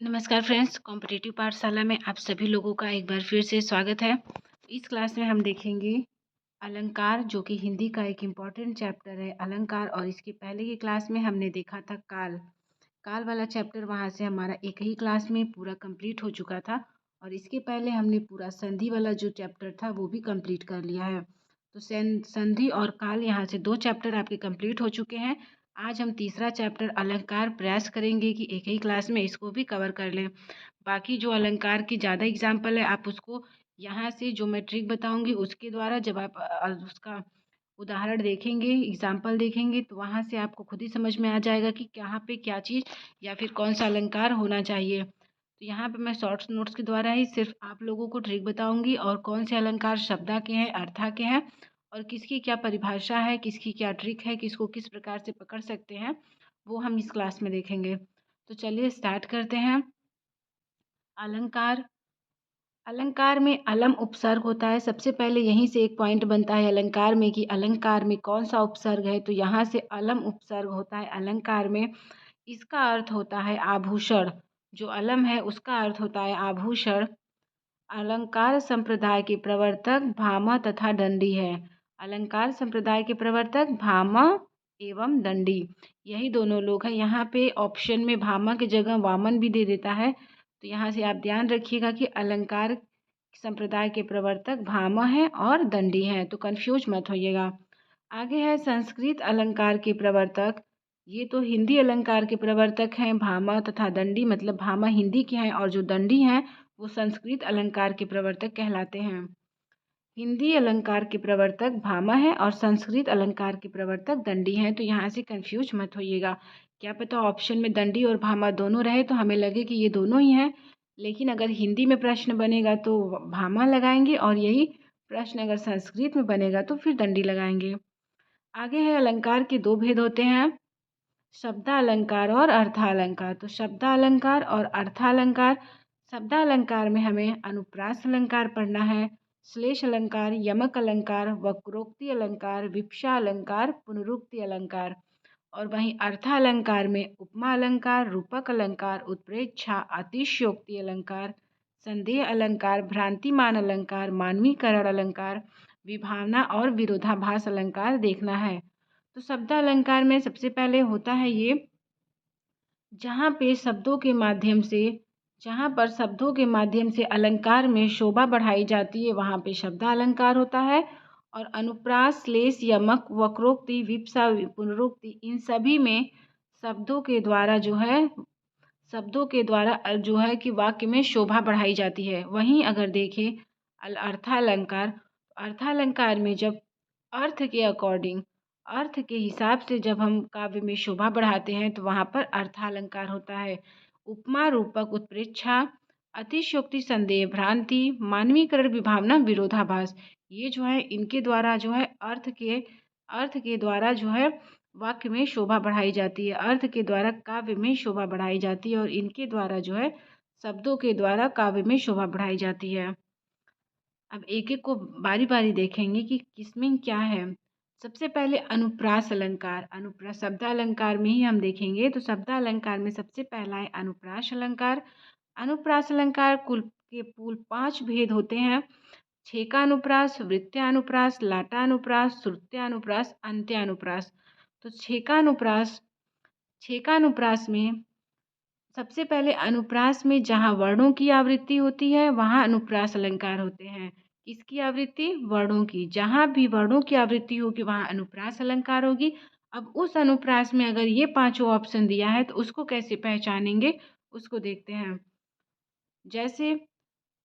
नमस्कार friends, competitive पाठशाला में आप सभी लोगों का एक बार फिर से स्वागत है। इस क्लास में हम देखेंगे अलंकार, जो कि हिंदी का एक इम्पॉर्टेंट चैप्टर है अलंकार। और इसके पहले की क्लास में हमने देखा था काल। काल वाला चैप्टर वहाँ से हमारा एक ही क्लास में पूरा कंप्लीट हो चुका था। और इसके पहले हमने पूरा संधि वाला जो चैप्टर था वो भी कंप्लीट कर लिया है। तो संधि और काल यहाँ से 2 चैप्टर आपके कंप्लीट हो चुके हैं। आज हम तीसरा चैप्टर अलंकार प्रयास करेंगे कि एक ही क्लास में इसको भी कवर कर लें। बाकी जो अलंकार की ज़्यादा एग्जाम्पल है आप उसको यहाँ से जो मैं ट्रिक बताऊंगी उसके द्वारा जब आप उसका उदाहरण देखेंगे, एग्जाम्पल देखेंगे, तो वहाँ से आपको खुद ही समझ में आ जाएगा कि कहाँ पे क्या चीज़ या फिर कौन सा अलंकार होना चाहिए। तो यहाँ पे मैं शॉर्ट्स नोट्स के द्वारा ही सिर्फ आप लोगों को ट्रिक बताऊंगी और कौन से अलंकार शब्दा के हैं, अर्था के हैं और किसकी क्या परिभाषा है, किसकी क्या ट्रिक है, किसको किस प्रकार से पकड़ सकते हैं, वो हम इस क्लास में देखेंगे। तो चलिए स्टार्ट करते हैं। अलंकार। अलंकार में अलम उपसर्ग होता है। सबसे पहले यहीं से एक पॉइंट बनता है अलंकार में कि अलंकार में कौन सा उपसर्ग है। तो यहाँ से अलम उपसर्ग होता है अलंकार में। इसका अर्थ होता है आभूषण। जो अलम है उसका अर्थ होता है आभूषण। अलंकार संप्रदाय के प्रवर्तक भामा तथा दंडी है। अलंकार संप्रदाय के प्रवर्तक भामा एवं दंडी, यही दोनों लोग हैं। यहाँ पे ऑप्शन में भामा की जगह वामन भी दे देता है। तो यहाँ से आप ध्यान रखिएगा कि अलंकार संप्रदाय के प्रवर्तक भामा हैं और दंडी हैं, तो कंफ्यूज मत होइएगा। आगे है संस्कृत अलंकार के प्रवर्तक। ये तो हिंदी अलंकार के प्रवर्तक हैं भामा तथा दंडी, मतलब भामा हिंदी के हैं और जो दंडी हैं वो संस्कृत अलंकार के प्रवर्तक कहलाते हैं। हिंदी अलंकार के प्रवर्तक भामा है और संस्कृत अलंकार के प्रवर्तक दंडी हैं। तो यहाँ से कंफ्यूज मत होइएगा। क्या पता ऑप्शन में दंडी और भामा दोनों रहे तो हमें लगे कि ये दोनों ही हैं, लेकिन अगर हिंदी में प्रश्न बनेगा तो भामा लगाएंगे और यही प्रश्न अगर संस्कृत में बनेगा तो फिर दंडी लगाएंगे। आगे है अलंकार के 2 भेद होते हैं, शब्दालंकार और अर्थालंकार। तो शब्दालंकार और अर्थालंकार। शब्दालंकार में हमें अनुप्रास अलंकार पढ़ना है, श्लेष अलंकार, यमक अलंकार, वक्रोक्ति अलंकार, विवक्षा अलंकार, पुनरुक्ति अलंकार। और वहीं अर्थालंकार में उपमा अलंकार, रूपक अलंकार, उत्प्रेक्षा, अतिशयोक्ति अलंकार, संदेह अलंकार, भ्रांतिमान अलंकार, मानवीकरण अलंकार, विभावना और विरोधाभास अलंकार देखना है। तो शब्द अलंकार में सबसे पहले होता है ये जहाँ पे शब्दों के माध्यम से, जहाँ पर शब्दों के माध्यम से अलंकार में शोभा बढ़ाई जाती है वहाँ पे शब्द अलंकार होता है। और अनुप्रास, श्लेष, यमक, वक्रोक्ति, विवक्षा, पुनरुक्ति, इन सभी में शब्दों के द्वारा जो है कि वाक्य में शोभा बढ़ाई जाती है। वहीं अगर देखें अर्थालंकार, अर्थालंकार में जब अर्थ के अकॉर्डिंग, अर्थ के हिसाब से जब हम काव्य में शोभा बढ़ाते हैं तो वहाँ पर अर्थालंकार होता है। उपमा, रूपक, उत्प्रेक्षा, अतिशयोक्ति, संदेह, भ्रांति, मानवीकरण, विभावना, विरोधाभास, ये जो है इनके द्वारा जो है अर्थ के द्वारा जो है वाक्य में शोभा बढ़ाई जाती है, अर्थ के द्वारा काव्य में शोभा बढ़ाई जाती है और इनके द्वारा जो है शब्दों के द्वारा काव्य में शोभा बढ़ाई जाती है। अब एक एक को बारी बारी देखेंगे कि किसमें क्या है। सबसे पहले अनुप्रास अलंकार। अनुप्रास शब्द अलंकार में ही हम देखेंगे। तो शब्द अलंकार में सबसे पहला है अनुप्रास अलंकार। अनुप्रास अलंकार कुल 5 भेद होते हैं, छेकानुप्रास, वृत्त्यानुप्रास, लाटानुप्रास, श्रुत्यानुप्रास, अंत्यानुप्रास। तो छेकानुप्रास में सबसे पहले अनुप्रास में जहाँ वर्णों की आवृत्ति होती है वहाँ अनुप्रास अलंकार होते हैं। किसकी आवृत्ति? वर्णों की। जहाँ भी वर्णों की आवृत्ति होगी वहाँ अनुप्रास अलंकार होगी। अब उस अनुप्रास में अगर ये 5 ऑप्शन दिया है तो उसको कैसे पहचानेंगे उसको देखते हैं। जैसे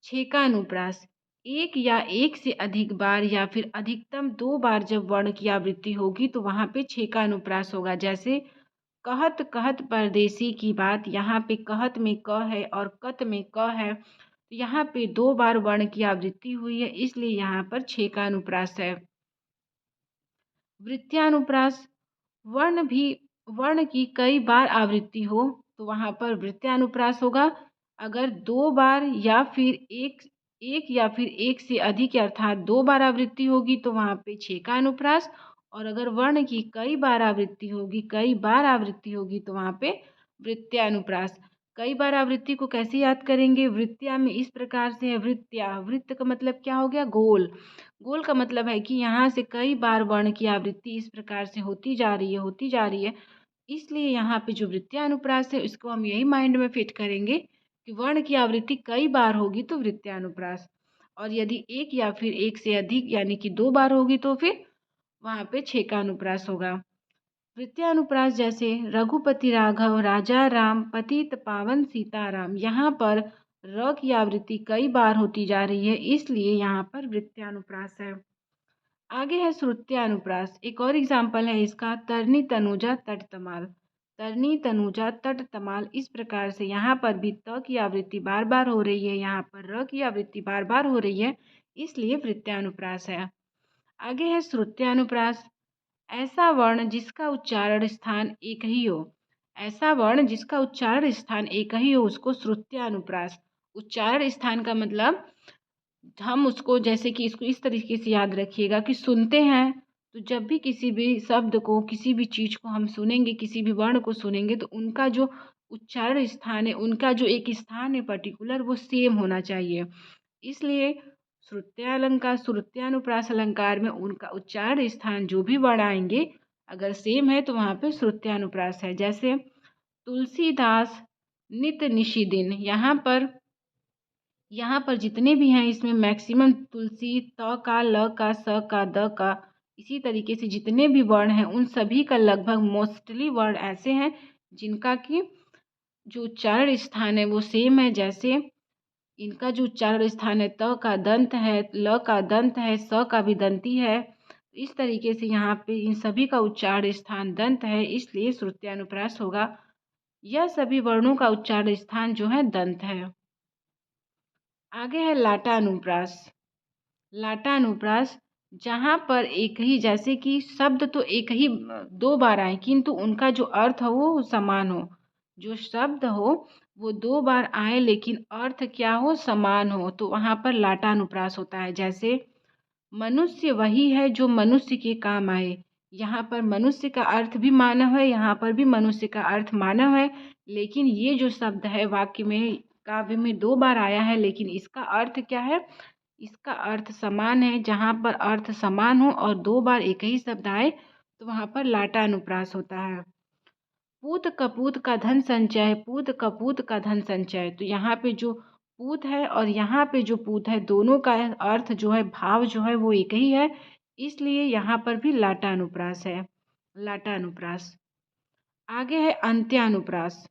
छेकानुप्रास, एक या एक से अधिक बार या फिर अधिकतम 2 बार जब वर्ण की आवृत्ति होगी तो वहाँ पे छेकानुप्रास होगा। जैसे कहत कहत परदेसी की बात, यहाँ पे कहत में क है और कत में क है, तो यहाँ पे 2 बार वर्ण की आवृत्ति हुई है इसलिए यहाँ पर छेकानुप्रास है। वृत्त्यानुप्रास, वर्ण की कई बार आवृत्ति हो तो वहाँ पर वृत्त्यानुप्रास होगा। अगर 2 बार या फिर एक या फिर एक से अधिक अर्थात 2 बार आवृत्ति होगी तो वहाँ पे छेकानुप्रास। और अगर वर्ण की कई बार आवृत्ति होगी तो वहाँ पे वृत्त्यानुप्रास। कई बार आवृत्ति को कैसे याद करेंगे? वृत्तिया में इस प्रकार से है वृत्त्या। वृत्त का मतलब क्या हो गया? गोल। गोल का मतलब है कि यहाँ से कई बार वर्ण की आवृत्ति इस प्रकार से होती जा रही है, होती जा रही है। इसलिए यहाँ पे जो वृत्तीय अनुप्रास है उसको हम यही माइंड में फिट करेंगे कि वर्ण की आवृत्ति कई बार होगी तो वृत्तीय अनुप्रास, और यदि एक या फिर एक से अधिक यानी कि 2 बार होगी तो फिर वहाँ पे 6 का अनुप्रास होगा। वृत्तीय अनुप्रास जैसे रघुपति राघव, राजा राम, पतित पावन सीताराम, यहाँ पर र की आवृत्ति कई बार होती जा रही है, इसलिए यहाँ पर वृत्तीय अनुप्रास है। आगे है श्रुत्य अनुप्रास। एक और एग्जाम्पल है इसका, तरनी तनुजा तट तमाल। तरनी तनुजा तट तमाल, इस प्रकार से यहाँ पर भी त की आवृत्ति बार बार हो रही है, यहाँ पर र की आवृत्ति बार बार हो रही है, इसलिए वृत्त्यानुप्रास है। आगे है श्रुत्यानुप्रास। ऐसा वर्ण जिसका उच्चारण स्थान एक ही हो, ऐसा वर्ण जिसका उच्चारण स्थान एक ही हो उसको श्रुत्यानुप्रास। उच्चारण स्थान का मतलब हम उसको जैसे कि इसको इस तरीके से याद रखिएगा कि सुनते हैं तो जब भी किसी भी शब्द को, किसी भी चीज़ को हम सुनेंगे, किसी भी वर्ण को सुनेंगे तो उनका जो उच्चारण स्थान है, उनका जो एक स्थान है पर्टिकुलर, वो सेम होना चाहिए। इसलिए श्रुत्यालंकार, श्रुत्यानुप्रास अलंकार में उनका उच्चारण स्थान जो भी वर्ण आएंगे अगर सेम है तो वहाँ पे श्रुत्यानुप्रास है। जैसे तुलसीदास नित निशिदिन, यहाँ पर जितने भी हैं इसमें मैक्सिमम तुलसी, त का, ल का, स का, द का, इसी तरीके से जितने भी वर्ण हैं उन सभी का लगभग मोस्टली वर्ण ऐसे हैं जिनका कि जो उच्चारण स्थान है वो सेम है। जैसे इनका जो उच्चारण स्थान है, त का दंत है, ल का दंत है, स का भी दंती है। इस तरीके से यहाँ पे इन सभी का उच्चारण स्थान दंत है, इसलिए श्रुत्यानुप्रास होगा। यह सभी वर्णों का उच्चारण स्थान जो है दंत है। आगे है लाटा अनुप्रास। लाटा अनुप्रास जहाँ पर एक ही, जैसे कि शब्द तो एक ही 2 बार आए किंतु उनका जो अर्थ हो वो समान हो। जो शब्द हो वो 2 बार आए लेकिन अर्थ क्या हो? समान हो, तो वहाँ पर लाटा अनुप्रास होता है। जैसे मनुष्य वही है जो मनुष्य के काम आए। यहाँ पर मनुष्य का अर्थ भी मानव है, यहाँ पर भी मनुष्य का अर्थ मानव है, लेकिन ये जो शब्द है वाक्य में, काव्य में 2 बार आया है लेकिन इसका अर्थ क्या है? इसका अर्थ समान है। जहाँ पर अर्थ समान हो और 2 बार एक ही शब्द आए तो वहाँ पर लाटा अनुप्रास होता है। पूत कपूत का धन संचय, पूत कपूत का धन संचय, तो यहाँ पे जो पूत है और यहाँ पे जो पूत है दोनों का अर्थ जो है, भाव जो है वो एक ही है, इसलिए यहाँ पर भी लाटा अनुप्रास है। लाटा अनुप्रास। आगे है अंत्यानुप्रास।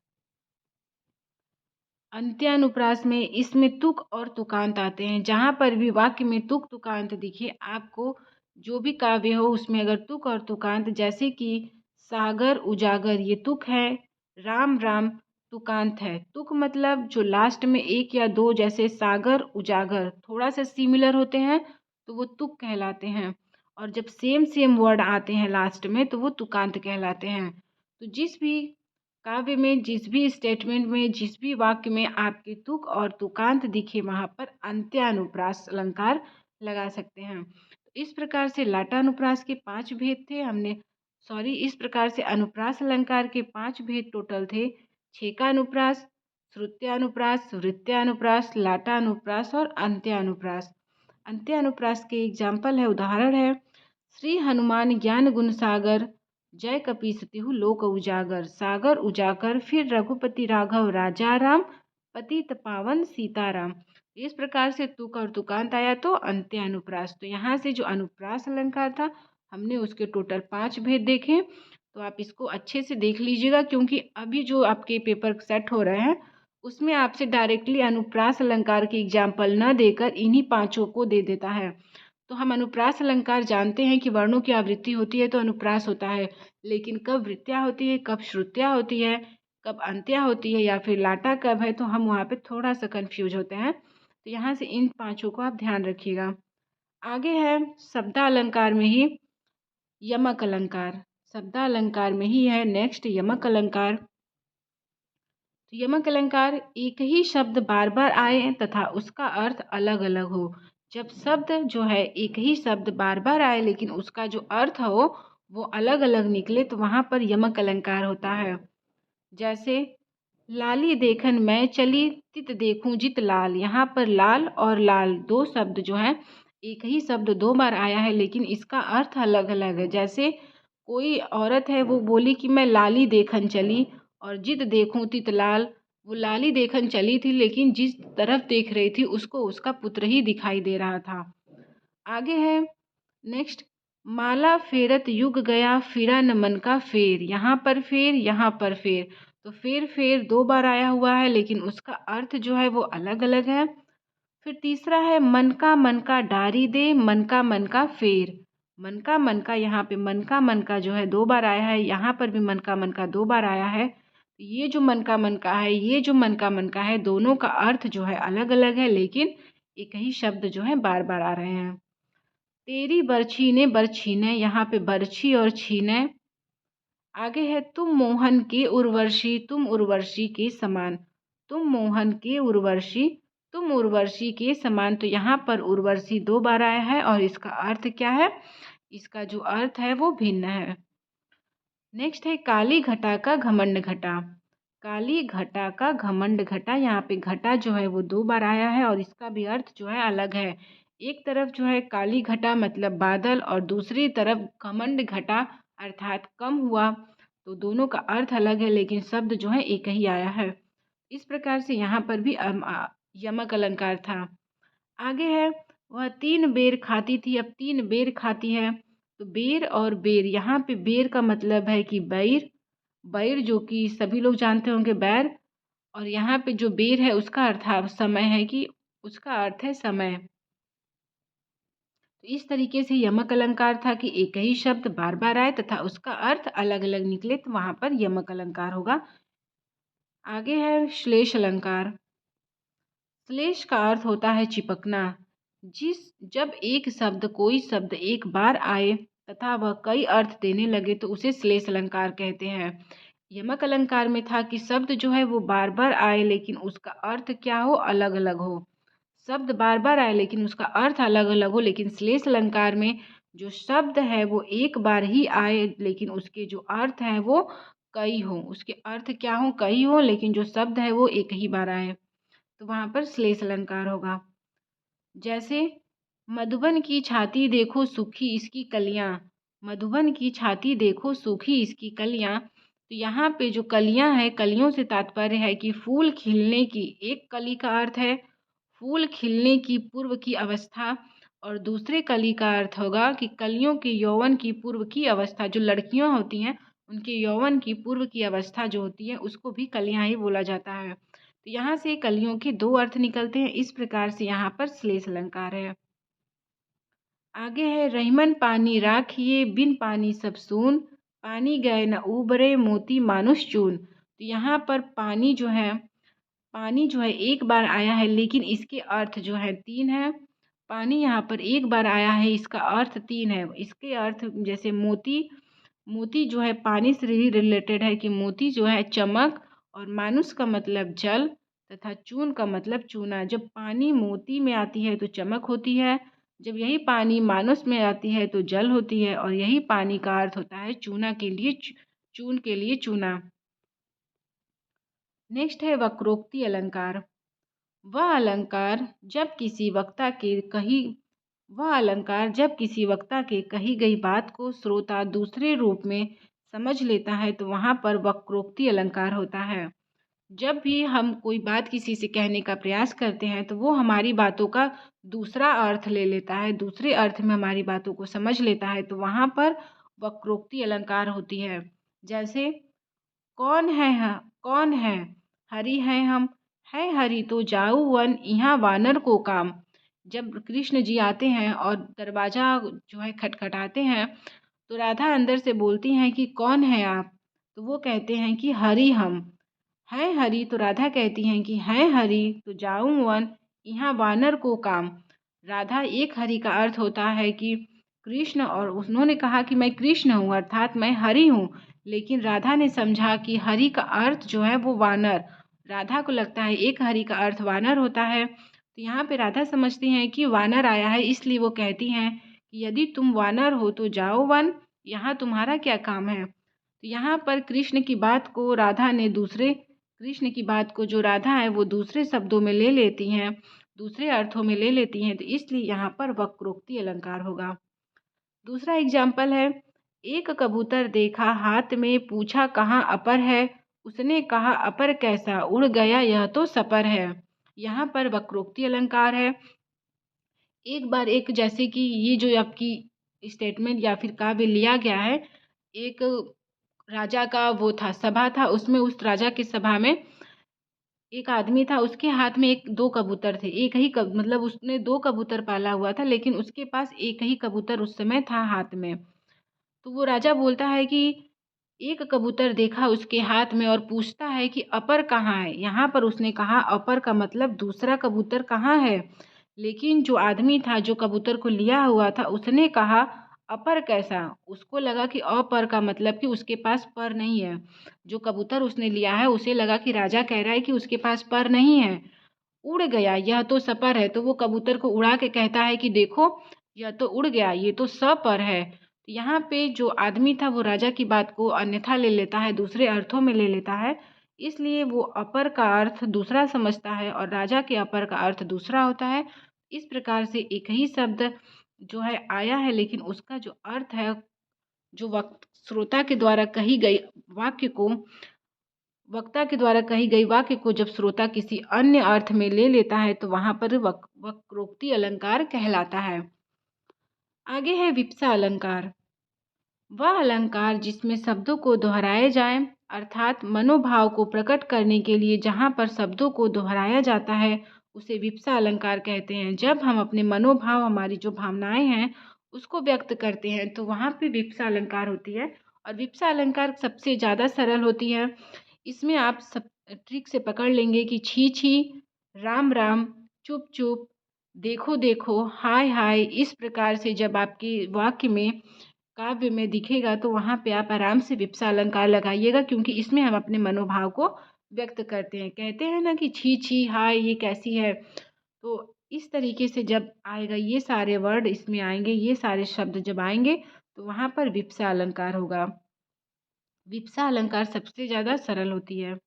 अंत्यानुप्रास में इसमें तुक और तुकांत आते हैं। जहाँ पर भी वाक्य में तुक तुकांत दिखे आपको, जो भी काव्य हो उसमें अगर तुक और तुकांत, जैसे कि सागर उजागर, ये तुक है, राम राम तुकांत है। तुक मतलब जो लास्ट में 1 या 2, जैसे सागर उजागर थोड़ा सा सिमिलर होते हैं तो वो तुक कहलाते हैं, और जब सेम सेम वर्ड आते हैं लास्ट में तो वो तुकांत कहलाते हैं। तो जिस भी काव्य में, जिस भी स्टेटमेंट में, जिस भी वाक्य में आपके तुक और तुकांत दिखे वहाँ पर अंत्यानुप्रास अलंकार लगा सकते हैं। तो इस प्रकार से लाटानुप्रास के 5 भेद थे। इस प्रकार से अनुप्रास अलंकार के 5 भेद टोटल थे। 6 का अनुप्रास, श्रुत्यानुप्रास, वृत्त्यानुप्रास, लाटानुप्रास और अंत्यानुप्रास। अंत्यानुप्रास के एग्जाम्पल है, उदाहरण है, श्री हनुमान ज्ञान गुण सागर, जय कपीस तिहु लोक उजागर, सागर उजागर, फिर रघुपति राघव राजा राम, पतित पावन सीताराम। इस प्रकार से तुक और तुकांत आया तो अंत्य अनुप्रास। तो यहाँ से जो अनुप्रास अलंकार था हमने उसके टोटल 5 भेद देखे। तो आप इसको अच्छे से देख लीजिएगा, क्योंकि अभी जो आपके पेपर सेट हो रहे हैं उसमें आपसे डायरेक्टली अनुप्रास अलंकार के एग्जाम्पल न देकर इन्हीं 5 को दे देता है। तो हम अनुप्रास अलंकार जानते हैं कि वर्णों की आवृत्ति होती है तो अनुप्रास होता है, लेकिन कब वृत्तियाँ होती है, कब श्रुतियाँ होती है, कब अंत्या होती है या फिर लाटा कब है, तो हम वहाँ पे थोड़ा सा कंफ्यूज होते हैं। तो यहाँ से इन 5 को आप ध्यान रखिएगा। आगे है शब्दालंकार में ही यमक अलंकार। शब्दालंकार में ही है नेक्स्ट यमक अलंकार। तो यमक अलंकार एक ही शब्द बार बार आए तथा उसका अर्थ अलग अलग हो। जब शब्द जो है एक ही शब्द बार बार आए लेकिन उसका जो अर्थ हो वो अलग अलग निकले तो वहाँ पर यमक अलंकार होता है। जैसे लाली देखन मैं चली, तित देखूं जित लाल। यहाँ पर लाल और लाल दो शब्द जो है, एक ही शब्द दो बार आया है लेकिन इसका अर्थ अलग अलग है। जैसे कोई औरत है वो बोली कि मैं लाली देखन चली, और जित देखूं तित लाल। वो लाली देखन चली थी लेकिन जिस तरफ देख रही थी उसको उसका पुत्र ही दिखाई दे रहा था। आगे है नेक्स्ट, माला फेरत युग गया, फिरा न मन का फेर। यहाँ पर फेर, यहाँ पर फेर, तो फेर फेर दो बार आया हुआ है लेकिन उसका अर्थ जो है वो अलग अलग है। फिर तीसरा है, मन का डारी दे, मन का फेर। मन का यहाँ पे मन का जो है दो बार आया है, यहाँ पर भी मन का दो बार आया है। ये जो मन का है, ये जो मन का है, दोनों का अर्थ जो है अलग अलग है लेकिन एक ही शब्द जो है बार बार आ रहे हैं। तेरी बरछी ने बरछीने, यहाँ पे बरछी और छीने। आगे है, तुम मोहन के उर्वशी, तुम उर्वशी के समान। तुम मोहन के उर्वशी, तुम उर्वशी के समान, तो यहाँ पर उर्वशी दो बार आया है और इसका अर्थ क्या है? इसका जो अर्थ है वो भिन्न है। नेक्स्ट है, काली घटा का घमंड घटा। काली घटा का घमंड घटा, यहाँ पे घटा जो है वो दो बार आया है और इसका भी अर्थ जो है अलग है। एक तरफ जो है काली घटा मतलब बादल, और दूसरी तरफ घमंड घटा अर्थात कम हुआ, तो दोनों का अर्थ अलग है लेकिन शब्द जो है एक ही आया है। इस प्रकार से यहाँ पर भी यमक अलंकार था। आगे है, वह तीन बेर खाती थी, अब तीन बेर खाती है, तो बेर और बेर, यहाँ पे बेर का मतलब है कि बैर, बैर जो कि सभी लोग जानते होंगे बैर, और यहाँ पे जो बेर है उसका अर्थ समय है, कि उसका अर्थ है समय। तो इस तरीके से यमक अलंकार था कि एक ही शब्द बार बार आए तथा उसका अर्थ अलग अलग निकले, तो वहाँ पर यमक अलंकार होगा। आगे है श्लेष अलंकार। श्लेष का अर्थ होता है चिपकना। जब एक शब्द, कोई शब्द एक बार आए तथा वह कई अर्थ देने लगे तो उसे श्लेष अलंकार कहते हैं। यमक अलंकार में था कि शब्द जो है वो बार बार आए लेकिन उसका अर्थ क्या हो, अलग अलग हो। शब्द बार बार आए लेकिन उसका अर्थ अलग अलग हो, लेकिन श्लेष अलंकार में जो शब्द है वो एक बार ही आए लेकिन उसके जो अर्थ है वो कई हो, उसके अर्थ क्या हो, कई हो, लेकिन जो शब्द है वो एक ही बार आए, तो वहाँ पर श्लेष अलंकार होगा। जैसे मधुबन की छाती देखो सूखी इसकी कलियां। मधुबन की छाती देखो सूखी इसकी कलियां, तो यहाँ पे जो कलियां हैं, कलियों से तात्पर्य है कि फूल खिलने की, एक कली का अर्थ है फूल खिलने की पूर्व की अवस्था, और दूसरे कली का अर्थ होगा कि कलियों के यौवन की पूर्व की अवस्था, जो लड़कियां होती हैं उनके यौवन की पूर्व की अवस्था जो होती है उसको भी कलियां ही बोला जाता है। तो यहाँ से कलियों के दो अर्थ निकलते हैं, इस प्रकार से यहाँ पर श्लेष अलंकार है। आगे है, रहीमन पानी राखिए, बिन पानी सब सून, पानी गए न उबरे, मोती मानुष चून। तो यहाँ पर पानी जो है, पानी जो है एक बार आया है लेकिन इसके अर्थ जो है तीन है। पानी यहाँ पर एक बार आया है, इसका अर्थ तीन है। इसके अर्थ जैसे मोती, मोती जो है पानी से ही रिलेटेड है कि मोती जो है चमक, और मानुष का मतलब जल, तथा चून का मतलब चूना। जब पानी मोती में आती है तो चमक होती है, जब यही पानी मानुष में आती है तो जल होती है, और यही पानी का अर्थ होता है चूना के लिए, चून के लिए चूना। नेक्स्ट है वक्रोक्ति अलंकार। वह अलंकार जब किसी वक्ता के कही वह अलंकार जब किसी वक्ता के कही गई बात को श्रोता दूसरे रूप में समझ लेता है तो वहाँ पर वक्रोक्ति अलंकार होता है। जब भी हम कोई बात किसी से कहने का प्रयास करते हैं तो वो हमारी बातों का दूसरा अर्थ ले लेता है, दूसरे अर्थ में हमारी बातों को समझ लेता है, तो वहाँ पर वक्रोक्ति अलंकार होती है। जैसे कौन है, हरि हैं हम, है हरि तो जाऊ वन, यहाँ वानर को काम। जब कृष्ण जी आते हैं और दरवाज़ा जो है खटखटाते हैं तो राधा अंदर से बोलती हैं कि कौन है आप, तो वो कहते हैं कि हरि हम हैं। हरि, तो राधा कहती हैं कि हैं हरि तो जाऊं वन, यहाँ वानर को काम। राधा एक हरि का अर्थ होता है कि कृष्ण, और उन्होंने कहा कि मैं कृष्ण हूँ अर्थात मैं हरि हूँ, लेकिन राधा ने समझा कि हरि का अर्थ जो है वो वानर, राधा को लगता है एक हरि का अर्थ वानर होता है, तो यहाँ पे राधा समझती हैं कि वानर आया है, इसलिए वो कहती हैं कि यदि तुम वानर हो तो जाओ वन, यहाँ तुम्हारा क्या काम है। तो यहाँ पर कृष्ण की बात को राधा ने दूसरे कृष्ण की बात को जो राधा है वो दूसरे शब्दों में ले लेती हैं, दूसरे अर्थों में ले लेती हैं, तो इसलिए यहाँ पर वक्रोक्ति अलंकार होगा। दूसरा एग्जाम्पल है, एक कबूतर देखा हाथ में, पूछा कहाँ अपर है, उसने कहा अपर कैसा, उड़ गया यह तो सपर है। यहाँ पर वक्रोक्ति अलंकार है। एक बार एक, जैसे कि ये जो आपकी स्टेटमेंट या फिर काव्य लिया गया है, एक राजा का वो था, सभा था, उसमें उस राजा की सभा में एक आदमी था, उसके हाथ में एक दो कबूतर थे, एक ही मतलब उसने दो कबूतर पाला हुआ था, लेकिन उसके पास एक ही कबूतर उस समय था हाथ में। तो वो राजा बोलता है कि एक कबूतर देखा उसके हाथ में और पूछता है कि अपर कहाँ है। यहाँ पर उसने कहा अपर का मतलब दूसरा कबूतर कहाँ है, लेकिन जो आदमी था जो कबूतर को लिया हुआ था उसने कहा अपर कैसा। उसको लगा कि अपर का मतलब कि उसके पास पर नहीं है। जो कबूतर उसने लिया है उसे लगा कि राजा कह रहा है कि उसके पास पर नहीं है, उड़ गया यह तो सपर है। तो वो कबूतर को उड़ा के कहता है कि देखो यह तो उड़ गया, ये तो सपर है। तो यहाँ पे जो आदमी था वो राजा की बात को अन्यथा ले लेता है, दूसरे अर्थों में ले लेता है, इसलिए वो अपर का अर्थ दूसरा समझता है और राजा के अपर का अर्थ दूसरा होता है। इस प्रकार से एक ही शब्द जो है आया है, लेकिन उसका जो अर्थ है, जो वक्त श्रोता के द्वारा कही गई वाक्य को वक्ता के द्वारा कही गई वाक्य को जब श्रोता किसी अन्य अर्थ में ले लेता है तो वहां पर वक्रोक्ति अलंकार कहलाता है। आगे है विप्सा अलंकार। वह अलंकार जिसमें शब्दों को दोहराए जाए, अर्थात मनोभाव को प्रकट करने के लिए जहाँ पर शब्दों को दोहराया जाता है, उसे विप्सा अलंकार कहते हैं। जब हम अपने मनोभाव, हमारी जो भावनाएं हैं उसको व्यक्त करते हैं तो वहाँ पे विप्सा अलंकार होती है। और विप्सा अलंकार सबसे ज़्यादा सरल होती है। इसमें आप सब ट्रिक से पकड़ लेंगे कि छी छी, राम राम, चुप चुप, देखो देखो, हाय हाय, इस प्रकार से जब आपके वाक्य में, काव्य में दिखेगा तो वहाँ पे आप आराम से विप्सा अलंकार लगाइएगा, क्योंकि इसमें हम अपने मनोभाव को व्यक्त करते हैं। कहते हैं ना कि छी छी, हाय, ये कैसी है। तो इस तरीके से जब आएगा, ये सारे वर्ड इसमें आएंगे, ये सारे शब्द जब आएंगे तो वहाँ पर विप्सा अलंकार होगा। विप्सा अलंकार सबसे ज़्यादा सरल होती है।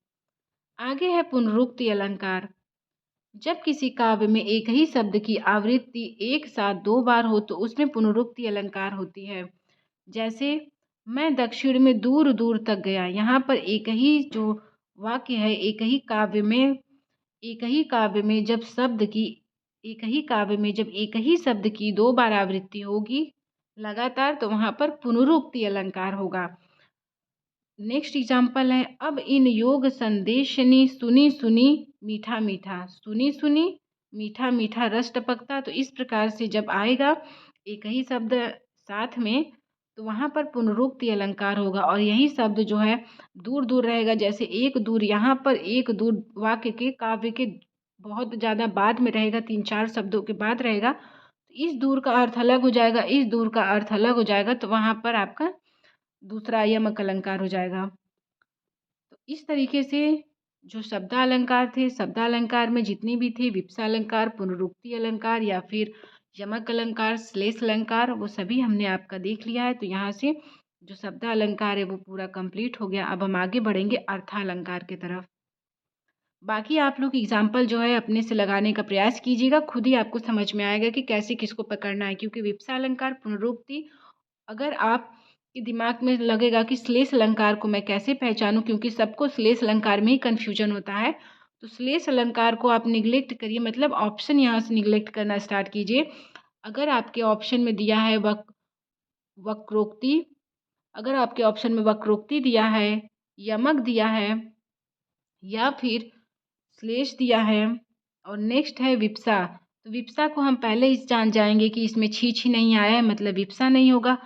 आगे है पुनरुक्ति अलंकार। जब किसी काव्य में एक ही शब्द की आवृत्ति एक साथ दो बार हो तो उसमें पुनरुक्ति अलंकार होती है। जैसे मैं दक्षिण में दूर दूर तक गया, यहाँ पर एक ही जो वाक्य है, एक ही काव्य में जब शब्द की एक ही काव्य में जब एक ही शब्द की दो बार आवृत्ति होगी लगातार, तो वहाँ पर पुनरुक्ति अलंकार होगा। नेक्स्ट एग्जाम्पल है, अब इन योग संदेशनी सुनी सुनी मीठा मीठा, सुनी सुनी मीठा मीठा रस टपकता। तो इस प्रकार से जब आएगा एक ही शब्द साथ में तो वहाँ पर पुनरुक्ति अलंकार होगा। और यही शब्द जो है दूर दूर रहेगा, जैसे एक दूर, यहाँ पर एक दूर वाक्य के, काव्य के बहुत ज़्यादा बाद में रहेगा, 3-4 शब्दों के बाद रहेगा। तो इस दूर का अर्थ अलग हो जाएगा, इस दूर का अर्थ अलग हो जाएगा, तो वहाँ पर आपका दूसरा यमक अलंकार हो जाएगा। तो इस तरीके से जो शब्दालंकार थे, शब्दालंकार में जितनी भी थे, विप्सा अलंकार, पुनरुक्ति अलंकार या फिर यमक अलंकार, श्लेष अलंकार, वो सभी हमने आपका देख लिया है। तो यहाँ से जो शब्दालंकार है वो पूरा कंप्लीट हो गया। अब हम आगे बढ़ेंगे अर्थालंकार की तरफ। बाकी आप लोग एग्जाम्पल जो है अपने से लगाने का प्रयास कीजिएगा, खुद ही आपको समझ में आएगा कि कैसे किसको पकड़ना है। क्योंकि विप्सा अलंकार, पुनरुक्ति, अगर आप के दिमाग में लगेगा कि श्लेष अलंकार को मैं कैसे पहचानूं, क्योंकि सबको श्लेष अलंकार में ही कन्फ्यूजन होता है, तो श्लेष अलंकार को आप निगलेक्ट करिए, मतलब ऑप्शन यहाँ से निगलेक्ट करना स्टार्ट कीजिए। अगर आपके ऑप्शन में दिया है वक्रोक्ति, अगर आपके ऑप्शन में वक्रोक्ति दिया है, यमक दिया है या फिर श्लेष दिया है और नेक्स्ट है विप्सा, तो विप्सा को हम पहले ही जान जाएंगे कि इसमें छी छी नहीं आया है, मतलब विप्सा नहीं होगा।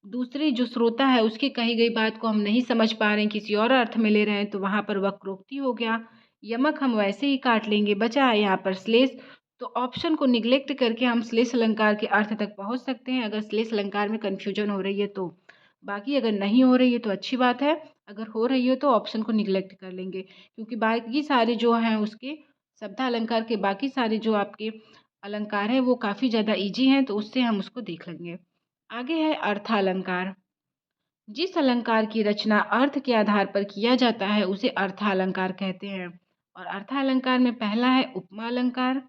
दूसरी जो श्रोता है उसकी कही गई बात को हम नहीं समझ पा रहे हैं, किसी और अर्थ में ले रहे हैं, तो वहाँ पर वक्रोक्ति हो गया। यमक हम वैसे ही काट लेंगे, बचा है यहाँ पर श्लेष। तो ऑप्शन को निगलेक्ट करके हम श्लेष अलंकार के अर्थ तक पहुँच सकते हैं, अगर श्लेष अलंकार में कन्फ्यूजन हो रही है तो। बाकी अगर नहीं हो रही है तो अच्छी बात है, अगर हो रही है तो ऑप्शन को निगलेक्ट कर लेंगे, क्योंकि बाकी सारे जो हैं उसके शब्दालंकार के बाकी सारे जो आपके अलंकार हैं वो काफ़ी ज़्यादा ईजी हैं, तो उससे हम उसको देख लेंगे। आगे है अर्थालंकार। जिस अलंकार की रचना अर्थ के आधार पर किया जाता है उसे अर्थालंकार कहते हैं। और अर्थालंकार में पहला है उपमा अलंकार।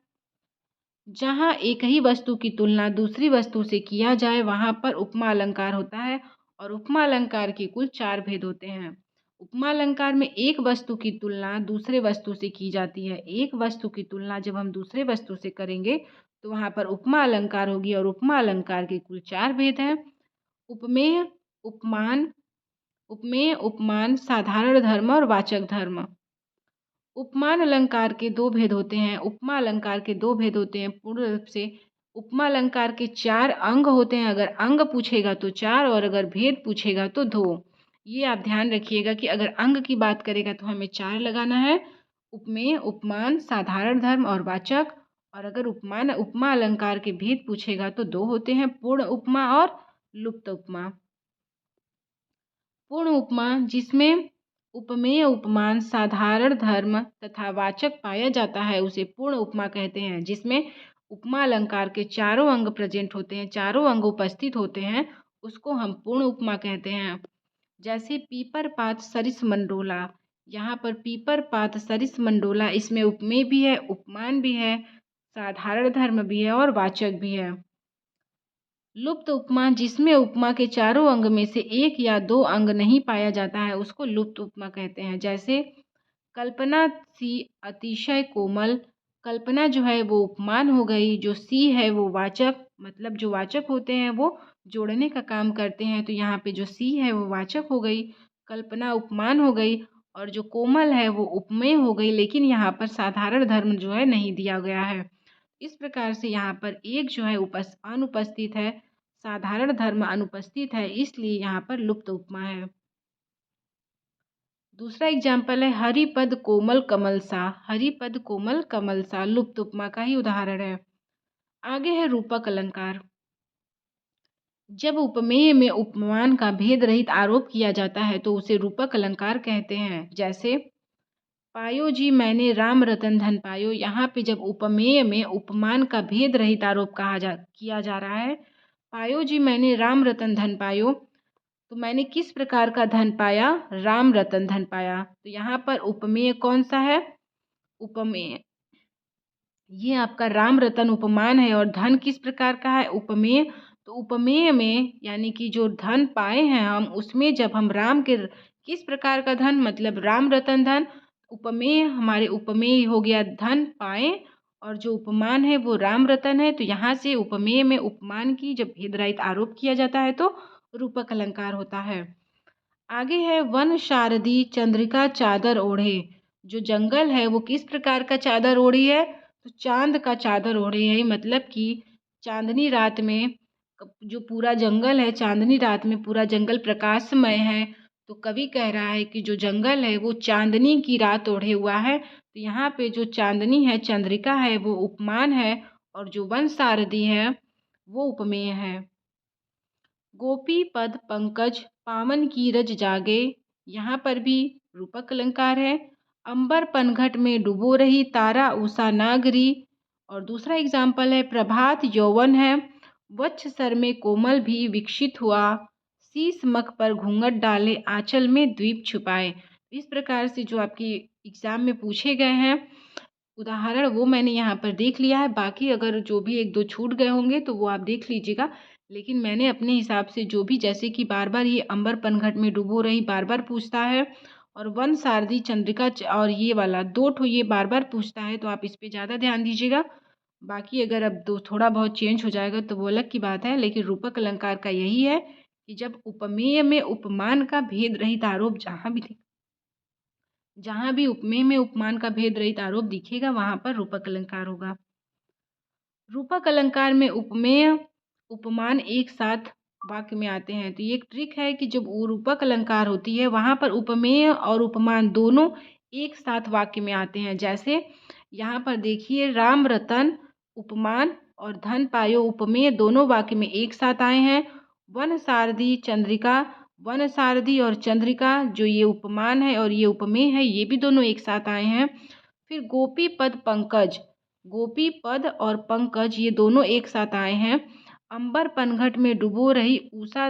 जहाँ एक ही वस्तु की तुलना दूसरी वस्तु से किया जाए वहाँ पर उपमा अलंकार होता है। और उपमा अलंकार के कुल 4 भेद होते हैं। उपमा अलंकार में एक वस्तु की तुलना दूसरे वस्तु से की जाती है। एक वस्तु की तुलना जब हम दूसरे वस्तु से करेंगे तो वहाँ पर उपमा अलंकार होगी। और उपमा अलंकार के कुल 4 भेद हैं। उपमेय, उपमान, उपमेय, उपमान, साधारण धर्म और वाचक धर्म। उपमान अलंकार के 2 भेद होते हैं। उपमा अलंकार के 2 भेद होते हैं पूर्ण रूप से। उपमा अलंकार के 4 अंग होते हैं। अगर अंग पूछेगा तो 4 और अगर भेद पूछेगा तो 2। ये आप ध्यान रखिएगा कि अगर अंग की बात करेगा तो हमें 4 लगाना है। उपमेय, उपमान, साधारण धर्म और वाचक। और अगर उपमा अलंकार के भेद पूछेगा तो 2 होते हैं, पूर्ण उपमा और लुप्त उपमा। पूर्ण उपमा जिसमें उपमेय, उपमान, साधारण धर्म तथा वाचक पाया जाता है उसे पूर्ण उपमा कहते हैं। जिसमें उपमा अलंकार के चारों अंग प्रेजेंट होते हैं, चारों अंग उपस्थित होते हैं, उसको हम पूर्ण उपमा कहते हैं। जैसे पीपर पात सरिस मंडोला। यहाँ पर पीपर पात सरिस मंडोला, इसमें उपमेय भी है, उपमान भी है, साधारण धर्म भी है और वाचक भी है। लुप्त उपमा जिसमें उपमा के चारों अंग में से एक या 2 अंग नहीं पाया जाता है उसको लुप्त उपमा कहते हैं। जैसे कल्पना सी अतिशय कोमल। कल्पना जो है वो उपमान हो गई, जो सी है वो वाचक, मतलब जो वाचक होते हैं वो जोड़ने का काम करते हैं, तो यहाँ पे जो सी है वो वाचक हो गई, कल्पना उपमान हो गई, और जो कोमल है वो उपमेय हो गई। लेकिन यहाँ पर साधारण धर्म जो है नहीं दिया गया है। इस प्रकार से यहाँ पर एक जो है अनुपस्थित है, साधारण धर्म अनुपस्थित है, इसलिए यहाँ पर लुप्त उपमा है। दूसरा एग्जाम्पल है हरिपद कोमल कमल सा। हरिपद कोमल कमल सा लुप्त उपमा का ही उदाहरण है। आगे है रूपक अलंकार। जब उपमेय में उपमान का भेद रहित आरोप किया जाता है तो उसे रूपक अलंकार कहते हैं। जैसे पायो जी मैंने राम रतन धन पायो। यहाँ पे जब उपमेय में उपमान का भेद रहित आरोप किया जा रहा है, पायो जी मैंने राम रतन धन पायो, तो मैंने किस प्रकार का धन पाया? राम रतन धन पाया। तो यहाँ पर उपमेय कौन सा है? उपमेय ये आपका राम रतन उपमान है। और धन किस प्रकार का है? उपमेय। तो उपमेय में यानी कि जो धन पाए हैं हम, उसमें जब हम राम के किस प्रकार का धन, मतलब राम रतन धन, उपमेय हमारे उपमेय हो गया धन पाए, और जो उपमान है वो राम रतन है। तो यहाँ से उपमेय में उपमान की जब भेद रहित आरोप किया जाता है तो रूपक अलंकार होता है। आगे है वन शारदी चंद्रिका चादर ओढ़े। जो जंगल है वो किस प्रकार का चादर ओढ़ी है? तो चांद का चादर ओढ़े है। मतलब कि चांदनी रात में जो पूरा जंगल है, चांदनी रात में पूरा जंगल प्रकाशमय है, तो कवि कह रहा है कि जो जंगल है वो चांदनी की रात ओढ़े हुआ है। तो यहाँ पे जो चांदनी है, चंद्रिका है, वो उपमान है, और जो वन सारथी है वो उपमेय है। गोपी पद पंकज पावन कीरज जागे। यहाँ पर भी रूपक अलंकार है। अंबर पनघट में डूबो रही तारा उषा नागरी। और दूसरा एग्जाम्पल है प्रभात यौवन है, वक्ष सर में कोमल भी विकसित हुआ, शीश मख पर घूंघट डाले आंचल में द्वीप छुपाए। इस प्रकार से जो आपकी एग्जाम में पूछे गए हैं उदाहरण वो मैंने यहाँ पर देख लिया है। बाकी अगर जो भी 1-2 छूट गए होंगे तो वो आप देख लीजिएगा। लेकिन मैंने अपने हिसाब से जो भी, जैसे कि बार बार ये अंबर पनघट में डूबो रही बार बार पूछता है, और वन शारदी चंद्रिका और ये वाला 2 ठो ये बार बार पूछता है, तो आप इस पे ज़्यादा ध्यान दीजिएगा। बाकी अगर अब दो थोड़ा बहुत चेंज हो जाएगा तो वो अलग की बात है। लेकिन रूपक अलंकार का यही है कि जब उपमेय में उपमान का भेद रहित आरोप जहाँ भी उपमेय में उपमान का भेद रहित आरोप दिखेगा वहाँ पर रूपक अलंकार होगा। रूपक अलंकार में उपमेय उपमान एक साथ वाक्य में आते हैं। तो ये एक ट्रिक है कि जब वो रूपक अलंकार होती है वहाँ पर उपमेय और उपमान दोनों एक साथ वाक्य में आते हैं। जैसे यहाँ पर देखिए राम रतन उपमान और धन पायो उपमेय दोनों वाक्य में एक साथ आए हैं। वन सारथी चंद्रिका, वन सारथी और चंद्रिका जो ये उपमान है और ये उपमेय है, ये भी दोनों एक साथ आए हैं। फिर गोपी पद पंकज, गोपी पद और पंकज ये दोनों एक साथ आए हैं। अंबर पनघट में डुबो रही उषा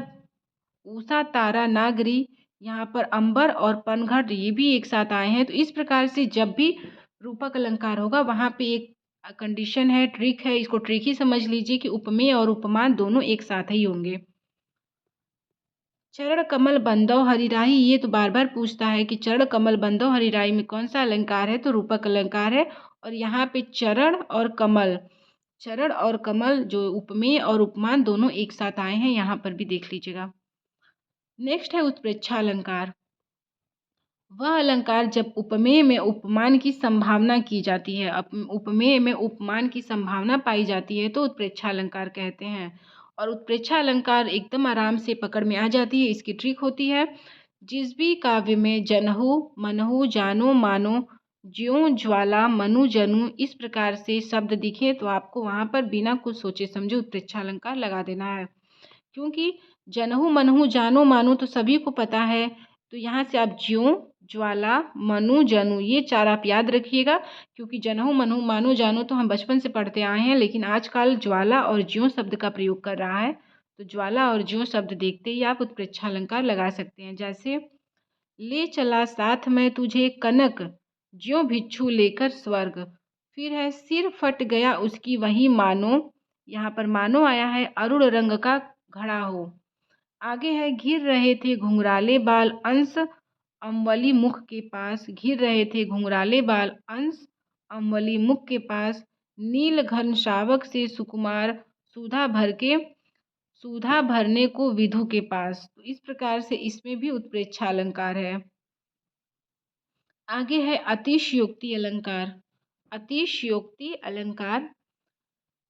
उषा, तारा, नागरी, यहाँ पर अंबर और पनघट ये भी एक साथ आए हैं। तो इस प्रकार से जब भी रूपक अलंकार होगा वहाँ पे एक कंडीशन है, ट्रिक है, इसको ट्रिक ही समझ लीजिए कि उपमेय और उपमान दोनों एक साथ ही होंगे। चरण कमल बंधौ हरिराही, ये तो बार बार पूछता है कि चरण कमल बंधौ हरिराही में कौन सा अलंकार है, तो रूपक अलंकार है। और यहाँ पे चरण और कमल जो उपमेय और उपमान दोनों एक साथ आए हैं, यहाँ पर भी देख लीजिएगा। नेक्स्ट है उत्प्रेक्षा अलंकार। वह अलंकार जब उपमेय में उपमान की संभावना की जाती है, उपमेय में उपमान की संभावना पाई जाती है, तो उत्प्रेक्षा अलंकार कहते हैं। और उत्प्रेक्षा अलंकार एकदम आराम से पकड़ में आ जाती है। इसकी ट्रिक होती है, जिस भी काव्य में जनहु मनहु जानो मानो ज्यों ज्वाला मनु जनु इस प्रकार से शब्द दिखे तो आपको वहाँ पर बिना कुछ सोचे समझे उत्प्रेक्षा अलंकार लगा देना है। क्योंकि जनहु मनहु जानो मानो तो सभी को पता है, तो यहाँ से आप ज्यों ज्वाला मनु जनु ये चार आप याद रखिएगा। क्योंकि जनहु मनहु मानो जानो तो हम बचपन से पढ़ते आए हैं, लेकिन आजकल ज्वाला और ज्यों शब्द का प्रयोग कर रहा है, तो ज्वाला और ज्यों शब्द देखते ही आप उत्प्रेक्षा अलंकार लगा सकते हैं। जैसे ले चला साथ में तुझे कनक ज्यों भिक्षु लेकर स्वर्ग, फिर है सिर फट गया उसकी वही मानो, यहाँ पर मानो आया है अरुण रंग का घड़ा हो। आगे है घिर रहे थे घुंघराले बाल अंश अम्वली मुख के पास, घिर रहे थे घुंघराले बाल अंश अम्वली मुख के पास, नील घन शावक से सुकुमार सुधा भरने को विधु के पास। तो इस प्रकार से इसमें भी उत्प्रेक्षा अलंकार है। आगे है अतिशयोक्ति अलंकार। अतिशयोक्ति अलंकार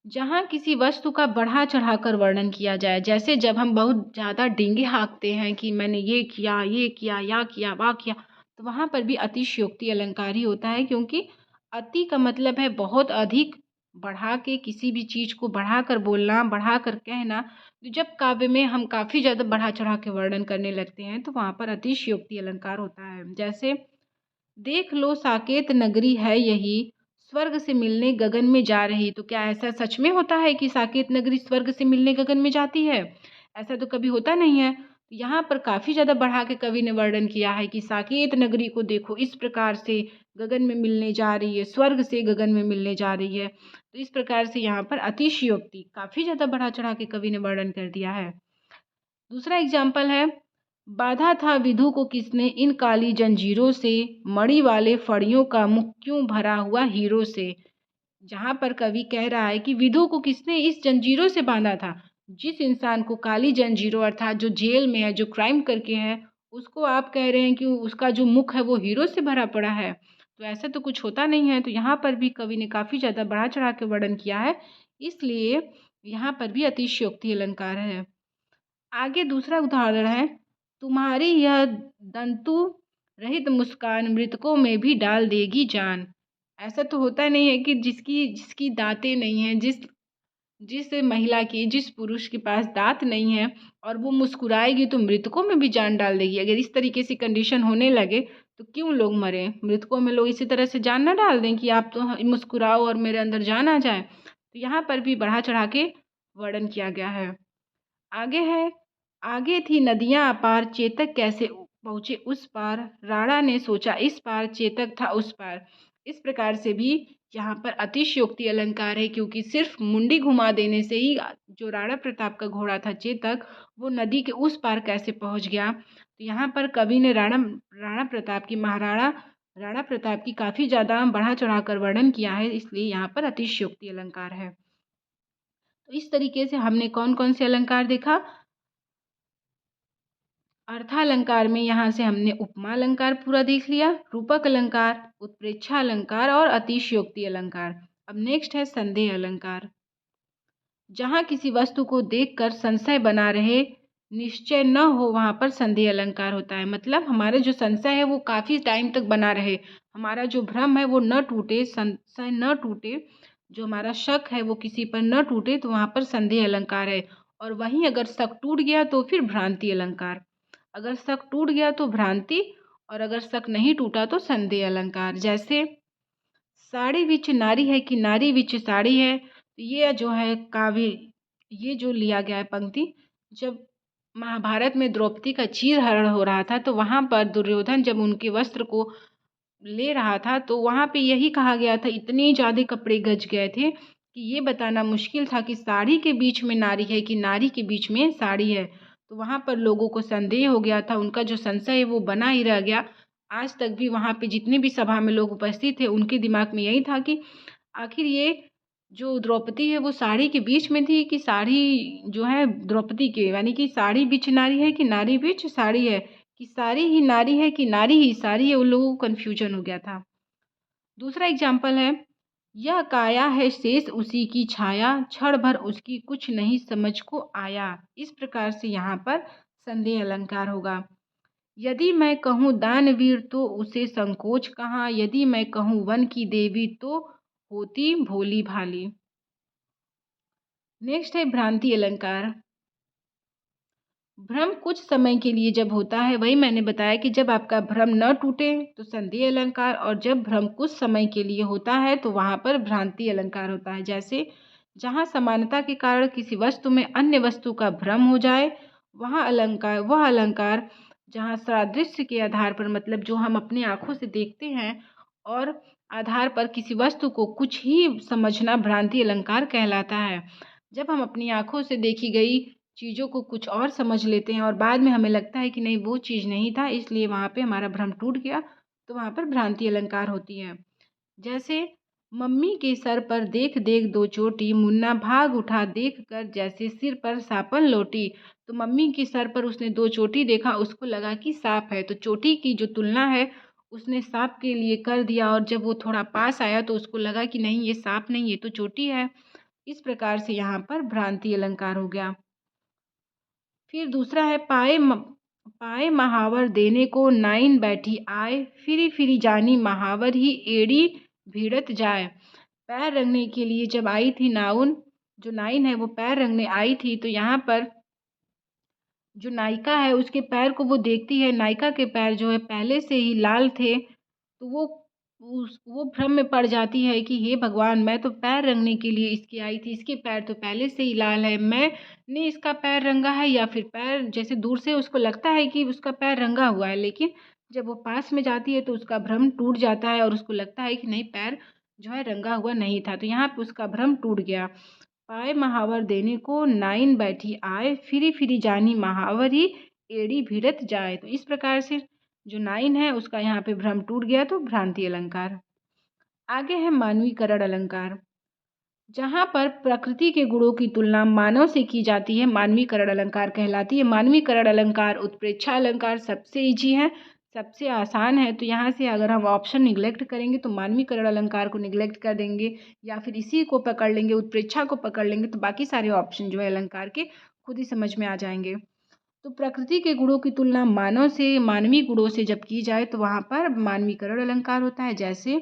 जहाँ किसी वस्तु का बढ़ा चढ़ाकर वर्णन किया जाए, जैसे जब हम बहुत ज़्यादा डींगे हाँकते हैं कि मैंने ये किया, या किया, वाह किया, तो वहाँ पर भी अतिशयोक्ति अलंकार ही होता है। क्योंकि अति का मतलब है बहुत अधिक, बढ़ा के किसी भी चीज़ को बढ़ा कर बोलना, बढ़ा कर कहना। तो जब काव्य में हम काफ़ी ज़्यादा बढ़ा चढ़ा के वर्णन करने लगते हैं तो वहाँ पर अतिशयोक्ति अलंकार होता है। जैसे देख लो साकेत नगरी है यही, स्वर्ग से मिलने गगन में जा रही। तो क्या ऐसा सच में होता है कि साकेत नगरी स्वर्ग से मिलने गगन में जाती है? ऐसा तो कभी होता नहीं है। तो यहाँ पर काफ़ी ज़्यादा बढ़ा के कवि ने वर्णन किया है कि साकेत नगरी को देखो इस प्रकार से गगन में मिलने जा रही है, स्वर्ग से गगन में मिलने जा रही है। तो इस प्रकार से यहाँ पर अतिशयोक्ति काफ़ी ज़्यादा बढ़ा चढ़ा के कवि ने वर्णन कर दिया है। दूसरा एग्जाम्पल है, बाधा था विधु को किसने इन काली जंजीरों से, मणि वाले फड़ियों का मुख क्यों भरा हुआ हीरो से। जहाँ पर कवि कह रहा है कि विधु को किसने इस जंजीरों से बांधा था। जिस इंसान को काली जंजीरों अर्थात जो जेल में है, जो क्राइम करके है, उसको आप कह रहे हैं कि उसका जो मुख है वो हीरो से भरा पड़ा है। तो ऐसा तो कुछ होता नहीं है। तो यहाँ पर भी कवि ने काफ़ी ज़्यादा बढ़ा चढ़ा के वर्णन किया है, इसलिए यहाँ पर भी अतिशयोक्ति अलंकार है। आगे दूसरा उदाहरण है, तुम्हारी यह दंतु रहित मुस्कान मृतकों में भी डाल देगी जान। ऐसा तो होता नहीं है कि जिसकी जिसकी दांतें नहीं हैं, जिस जिस महिला की, जिस पुरुष के पास दांत नहीं है और वो मुस्कुराएगी तो मृतकों में भी जान डाल देगी। अगर इस तरीके से कंडीशन होने लगे तो क्यों लोग मरें, मृतकों में लोग इसी तरह से जान ना डाल दें कि आप तो मुस्कुराओ और मेरे अंदर जान आ जाए। तो यहाँ पर भी बढ़ा चढ़ा के वर्णन किया गया है। आगे है, आगे थी नदियां अपार चेतक कैसे पहुँचे उस पार, राणा ने सोचा इस पार चेतक था उस पार। इस प्रकार से भी यहाँ पर अतिशयोक्ति अलंकार है, क्योंकि सिर्फ मुंडी घुमा देने से ही जो राणा प्रताप का घोड़ा था चेतक, वो नदी के उस पार कैसे पहुँच गया। तो यहाँ पर कवि ने राणा प्रताप की महाराणा राणा प्रताप की काफ़ी ज़्यादा बढ़ा चढ़ा कर वर्णन किया है, इसलिए यहाँ पर अतिशयोक्ति अलंकार है। तो इस तरीके से हमने कौन कौन से अलंकार देखा। अर्थालंकार में यहाँ से हमने उपमा अलंकार पूरा देख लिया, रूपक अलंकार, उत्प्रेक्षा अलंकार और अतिशयोक्ति अलंकार। अब नेक्स्ट है संदेह अलंकार। जहाँ किसी वस्तु को देखकर संशय बना रहे, निश्चय न हो, वहाँ पर संदेह अलंकार होता है। मतलब हमारा जो संशय है वो काफ़ी टाइम तक बना रहे, हमारा जो भ्रम है वो न टूटे, संशय न टूटे, जो हमारा शक है वो किसी पर न टूटे, तो वहाँ पर संदेह अलंकार है। और वहीं अगर शक टूट गया तो फिर भ्रांति अलंकार। अगर शक टूट गया तो भ्रांति, और अगर शक नहीं टूटा तो संदेह अलंकार। जैसे साड़ी विच नारी है कि नारी विच साड़ी है, तो ये जो है काव्य, ये जो लिया गया है पंक्ति, जब महाभारत में द्रौपदी का चीरहरण हो रहा था, तो वहाँ पर दुर्योधन जब उनके वस्त्र को ले रहा था, तो वहाँ पे यही कहा गया था, इतने ज़्यादा कपड़े गज गए थे कि ये बताना मुश्किल था कि साड़ी के बीच में नारी है कि नारी के बीच में साड़ी है। तो वहाँ पर लोगों को संदेह हो गया था, उनका जो संशय है वो बना ही रह गया। आज तक भी वहाँ पे जितने भी सभा में लोग उपस्थित थे, उनके दिमाग में यही था कि आखिर ये जो द्रौपदी है वो साड़ी के बीच में थी कि साड़ी जो है द्रौपदी के, यानी कि साड़ी बीच नारी है कि नारी बीच साड़ी है, कि सारी ही नारी है कि नारी ही सारी है, उन लोगों को कन्फ्यूजन हो गया था। दूसरा एग्जाम्पल है, यह काया है शेष उसी की छाया, क्षण भर उसकी कुछ नहीं समझ को आया। इस प्रकार से यहाँ पर संदेह अलंकार होगा। यदि मैं कहूँ दानवीर तो उसे संकोच कहाँ, यदि मैं कहूँ वन की देवी तो होती भोली भाली। नेक्स्ट है भ्रांति अलंकार। भ्रम कुछ समय के लिए जब होता है, वही मैंने बताया कि जब आपका भ्रम न टूटे तो संदेह अलंकार, और जब भ्रम कुछ समय के लिए होता है तो वहाँ पर भ्रांति अलंकार होता है। जैसे जहाँ समानता के कारण किसी वस्तु में अन्य वस्तु का भ्रम हो जाए, वह अलंकार जहाँ सादृश्य के आधार पर, मतलब जो हम अपनी आंखों से देखते हैं और आधार पर किसी वस्तु को कुछ ही समझना, भ्रांति अलंकार कहलाता है। जब हम अपनी आंखों से देखी गई चीज़ों को कुछ और समझ लेते हैं और बाद में हमें लगता है कि नहीं वो चीज़ नहीं था, इसलिए वहाँ पे हमारा भ्रम टूट गया, तो वहाँ पर भ्रांति अलंकार होती है। जैसे मम्मी के सर पर देख देख दो चोटी, मुन्ना भाग उठा देख कर जैसे सिर पर सापन लोटी। तो मम्मी के सर पर उसने दो चोटी देखा, उसको लगा कि सांप है, तो चोटी की जो तुलना है उसने सांप के लिए कर दिया, और जब वो थोड़ा पास आया तो उसको लगा कि नहीं ये सांप नहीं, ये तो चोटी है। इस प्रकार से यहाँ पर भ्रांति अलंकार हो गया। फिर दूसरा है, पाए महावर देने को नाइन बैठी आए, फिरी फिरी जानी महावर ही एड़ी भिड़त जाए। पैर रंगने के लिए जब आई थी नाउन, जो नाइन है वो पैर रंगने आई थी, तो यहाँ पर जो नायिका है उसके पैर को वो देखती है, नायिका के पैर जो है पहले से ही लाल थे, तो वो भ्रम में पड़ जाती है कि हे भगवान, मैं तो पैर रंगने के लिए इसकी आई थी, इसके पैर तो पहले से ही लाल है, मैंने इसका पैर रंगा है या फिर पैर, जैसे दूर से उसको लगता है कि उसका पैर रंगा हुआ है, लेकिन जब वो पास में जाती है तो उसका भ्रम टूट जाता है और उसको लगता है कि नहीं पैर जो है रंगा हुआ नहीं था, तो यहाँ पे उसका भ्रम टूट गया। पाए महावर देने को नाइन बैठी आए, फिरी फिरी जानी महावरी एड़ी भिड़त जाए। तो इस प्रकार से जो नाइन है उसका यहाँ पे भ्रम टूट गया, तो भ्रांति अलंकार। आगे है मानवीकरण अलंकार। जहाँ पर प्रकृति के गुणों की तुलना मानव से की जाती है, मानवीकरण अलंकार कहलाती है। मानवीकरण अलंकार उत्प्रेक्षा अलंकार सबसे ईजी है, सबसे आसान है, तो यहाँ से अगर हम ऑप्शन निगलेक्ट करेंगे तो मानवीकरण अलंकार को निगलेक्ट कर देंगे, या फिर इसी को पकड़ लेंगे, उत्प्रेक्षा को पकड़ लेंगे, तो बाकी सारे ऑप्शन जो है अलंकार के खुद ही समझ में आ जाएंगे। तो प्रकृति के गुणों की तुलना मानव से, मानवीय गुणों से जब की जाए तो वहाँ पर मानवीकरण अलंकार होता है। जैसे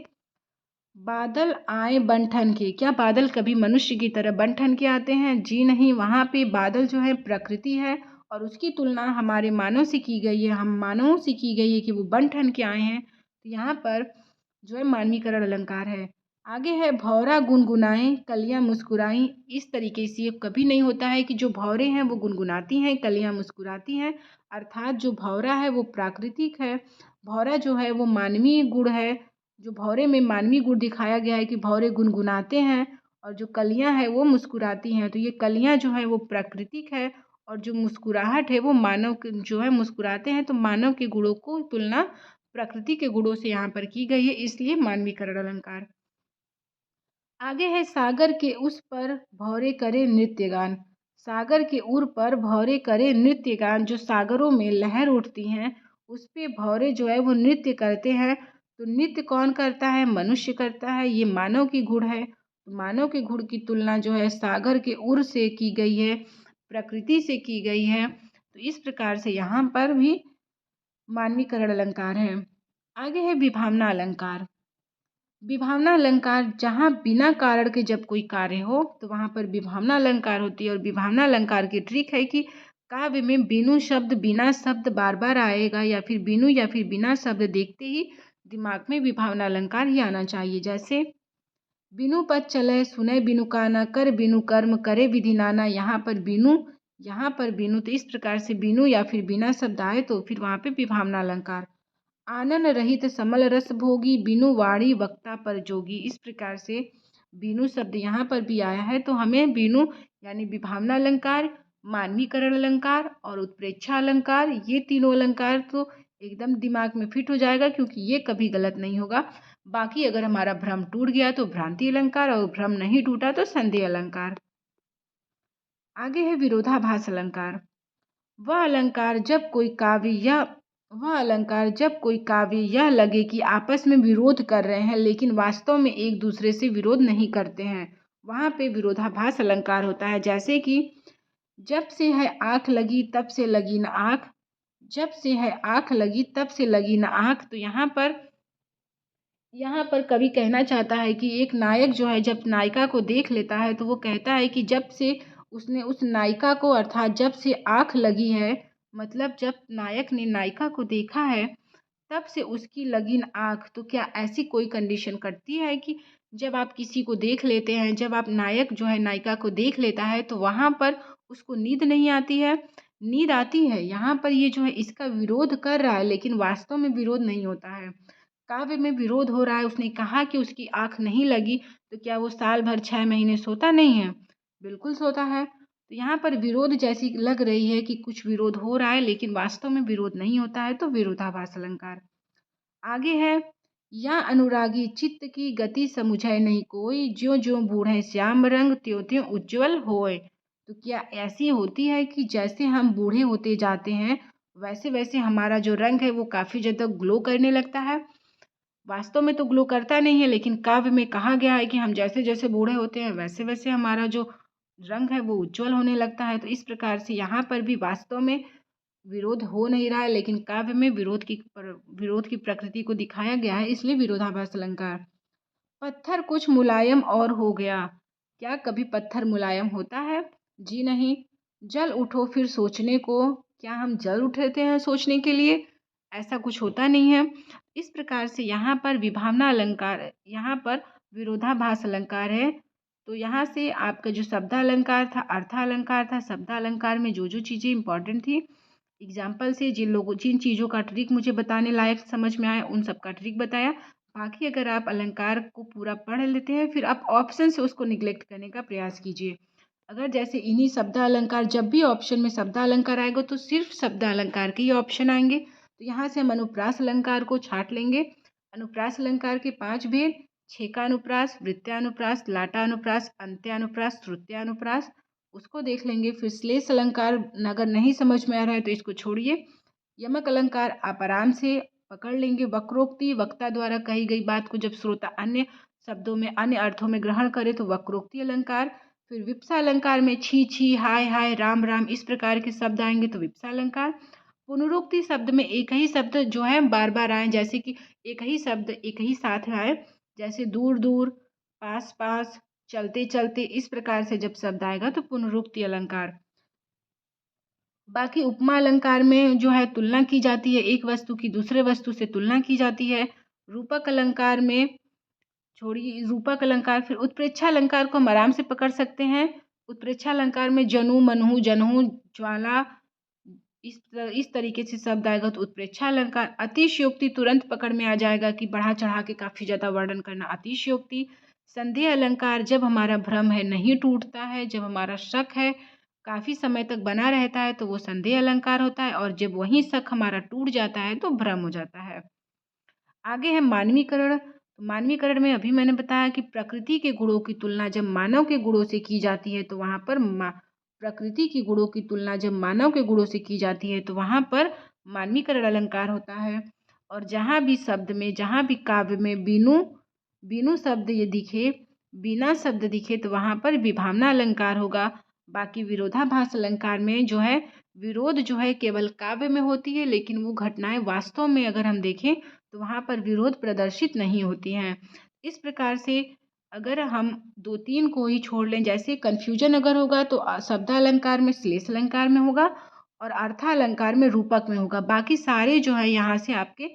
बादल आए बन ठन के, क्या बादल कभी मनुष्य की तरह बन ठन के आते हैं? जी नहीं, वहाँ पे बादल जो है प्रकृति है और उसकी तुलना हमारे मानव से की गई है, हम मानवों से की गई है कि वो बन ठन के आए हैं, तो यहाँ पर जो है मानवीकरण अलंकार है। आगे है भौरा गुनगुनाएं कलियां मुस्कुराई। इस तरीके से ये कभी नहीं होता है कि जो भौरे हैं वो गुनगुनाती हैं, कलियां मुस्कुराती हैं, अर्थात जो भौरा है वो प्राकृतिक है, भौरा जो है वो मानवीय गुण है। जो भौरे में मानवीय गुण दिखाया गया है कि भौरे गुनगुनाते हैं और जो कलियां हैं वो मुस्कुराती हैं, तो ये कलियां जो है वो प्राकृतिक है और जो मुस्कुराहट है वो मानव जो है मुस्कुराते हैं, तो मानव के गुणों को तुलना प्रकृति के गुणों से यहाँ पर की गई है, इसलिए मानवीकरण अलंकार। आगे है सागर के उस पर भौरे करे नृत्य गान। सागर के उर पर भौरे करे नृत्य गान, जो सागरों में लहर उठती हैं उस पे भौरे जो है वो नृत्य करते हैं। तो नृत्य कौन करता है? मनुष्य करता है, ये मानव की गुण है। तो मानव के गुण की तुलना जो है सागर के उर से की गई है, प्रकृति से की गई है, तो इस प्रकार से यहाँ पर भी मानवीकरण अलंकार है। आगे है विभावना अलंकार। विभावना अलंकार, जहाँ बिना कारण के जब कोई कार्य हो तो वहाँ पर विभावना अलंकार होती है। और विभावना अलंकार की ट्रिक है कि काव्य में बिनु शब्द बिना शब्द बार बार आएगा, या फिर बिनु या फिर बिना शब्द देखते ही दिमाग में विभावना अलंकार ही आना चाहिए। जैसे बिनु पद चले सुने बिनु काना, कर बिनु कर्म करे विधि नाना। यहाँ पर बिनु यहाँ पर बिनु, तो इस प्रकार से बिनु या फिर बिना शब्द आए तो फिर वहाँ पे विभावना अलंकार। आनन रहित समल रस भोगी, बिनु वाणी वक्ता पर जोगी। इस प्रकार से बिनु शब्द यहाँ पर भी आया है, तो हमें बिनु यानी विभावना अलंकार, मानवीकरण अलंकार और उत्प्रेक्षा अलंकार, ये तीनों अलंकार तो एकदम दिमाग में फिट हो जाएगा, क्योंकि ये कभी गलत नहीं होगा। बाकी अगर हमारा भ्रम टूट गया तो भ्रांति अलंकार, और भ्रम नहीं टूटा तो संदेह अलंकार। आगे है विरोधाभास अलंकार। वह अलंकार जब कोई काव्य यह लगे कि आपस में विरोध कर रहे हैं, लेकिन वास्तव में एक दूसरे से विरोध नहीं करते हैं, वहाँ पे विरोधाभास अलंकार होता है। जैसे कि जब से है आँख लगी तब से लगी न आँख, जब से है आँख लगी तब से लगी न आँख। तो यहाँ पर कवि कहना चाहता है कि एक नायक जो है जब नायिका को देख लेता है तो वो कहता है कि जब से उसने उस नायिका को, अर्थात जब से आँख लगी है, मतलब जब नायक ने नायिका को देखा है तब से उसकी लगी न आँख। तो क्या ऐसी कोई कंडीशन करती है कि जब आप किसी को देख लेते हैं, जब आप नायक जो है नायिका को देख लेता है तो वहाँ पर उसको नींद नहीं आती है? नींद आती है। यहाँ पर ये जो है इसका विरोध कर रहा है, लेकिन वास्तव में विरोध नहीं होता है। काव्य में विरोध हो रहा है। उसने कहा कि उसकी आँख नहीं लगी, तो क्या वो साल भर 6 महीने सोता नहीं है? बिल्कुल सोता है। तो यहाँ पर विरोध जैसी लग रही है कि कुछ विरोध हो रहा है, लेकिन वास्तव में विरोध नहीं होता है, तो विरोधाभास अलंकार। आगे है, या अनुरागी चित्त की गति समुझै नहीं कोई, ज्यों ज्यों बूढ़े श्याम रंग त्यों त्यों उज्ज्वल होए। तो क्या ऐसी होती है कि जैसे हम बूढ़े होते जाते हैं वैसे वैसे हमारा जो रंग है वो काफ़ी ज़्यादा ग्लो करने लगता है? वास्तव में तो ग्लो करता नहीं है, लेकिन काव्य में कहा गया है कि हम जैसे जैसे बूढ़े होते हैं वैसे वैसे हमारा जो रंग है वो उज्जवल होने लगता है। तो इस प्रकार से यहाँ पर भी वास्तव में विरोध हो नहीं रहा है, लेकिन काव्य में विरोध की प्रकृति को दिखाया गया है, इसलिए विरोधाभास अलंकार। पत्थर कुछ मुलायम और हो गया। क्या कभी पत्थर मुलायम होता है? जी नहीं। जल उठो फिर सोचने को। क्या हम जल उठते हैं सोचने के लिए? ऐसा कुछ होता नहीं है। इस प्रकार से यहाँ पर विभावना अलंकार, यहाँ पर विरोधाभास अलंकार है। तो यहाँ से आपका जो शब्दालंकार था, अर्थालंकार था, शब्दालंकार में जो जो चीज़ें इंपॉर्टेंट थी, एग्जाम्पल से जिन चीज़ों का ट्रिक मुझे बताने लायक समझ में आया उन सब का ट्रिक बताया। बाकी अगर आप अलंकार को पूरा पढ़ लेते हैं, फिर आप ऑप्शन से उसको निग्लेक्ट करने का प्रयास कीजिए। अगर जैसे इन्हीं शब्दालंकार, जब भी ऑप्शन में शब्दालंकार आएगा तो सिर्फ शब्दालंकार के ही ऑप्शन आएंगे। तो यहाँ से हम अनुप्रास अलंकार को छांट लेंगे। अनुप्रास अलंकार के 5 भेद: छेकानुप्रास, वृत्त्यानुप्रास, लाटानुप्रास, अंत्यानुप्रास, श्रुत्यानुप्रास, उसको देख लेंगे। फिर श्लेष अलंकार अगर नहीं समझ में आ रहा है तो इसको छोड़िए। यमक अलंकार आप आराम से पकड़ लेंगे। वक्रोक्ति, वक्ता द्वारा कही गई बात को जब श्रोता अन्य शब्दों में, अन्य अर्थों में ग्रहण करे तो वक्रोक्ति अलंकार। फिर विप्सा अलंकार में छी छी, हाय हाय, राम राम, इस प्रकार के शब्द आएंगे तो विप्सा अलंकार। पुनरुक्ति शब्द में एक ही शब्द जो है बार बार आए, जैसे कि एक ही शब्द एक ही साथ आए, जैसे दूर दूर, पास पास, चलते चलते, इस प्रकार से जब शब्द आएगा तो पुनरुक्ति अलंकार। बाकी उपमा अलंकार में जो है तुलना की जाती है, एक वस्तु की दूसरे वस्तु से तुलना की जाती है। रूपक अलंकार में, छोड़िए रूपक अलंकार, फिर उत्प्रेक्षा अलंकार को हम आराम से पकड़ सकते हैं। उत्प्रेक्षा अलंकार में जनु, मनहु, जनहु, ज्वाला, इस तरीके से शब्द आएगा तो उत्प्रेक्षा अलंकार। अतिशयोक्ति तुरंत पकड़ में आ जाएगा कि बढ़ा चढ़ा के काफ़ी ज़्यादा वर्णन करना, अतिशयोक्ति। संदेह अलंकार, जब हमारा भ्रम है नहीं टूटता है, जब हमारा शक है काफ़ी समय तक बना रहता है तो वो संदेह अलंकार होता है, और जब वही शक हमारा टूट जाता है तो भ्रम हो जाता है। आगे है मानवीकरण। तो मानवीकरण में अभी मैंने बताया कि प्रकृति के गुणों की तुलना जब मानव के गुणों से की जाती है तो वहाँ पर प्रकृति के गुणों की तुलना जब मानव के गुणों से की जाती है तो वहाँ पर मानवीकरण अलंकार होता है। और जहाँ भी शब्द में, जहाँ भी काव्य में बिनु शब्द ये दिखे, बिना शब्द दिखे, तो वहाँ पर विभावना अलंकार होगा। बाकी विरोधाभास अलंकार में जो है विरोध जो है केवल काव्य में होती है, लेकिन वो घटनाएं वास्तव में अगर हम देखें तो वहाँ पर विरोध प्रदर्शित नहीं होती हैं। इस प्रकार से अगर हम 2-3 को ही छोड़ लें, जैसे कन्फ्यूजन अगर होगा तो शब्दालंकार में, श्लेष अलंकार में होगा, और अर्थालंकार में, रूपक में होगा। बाकी सारे जो है यहाँ से आपके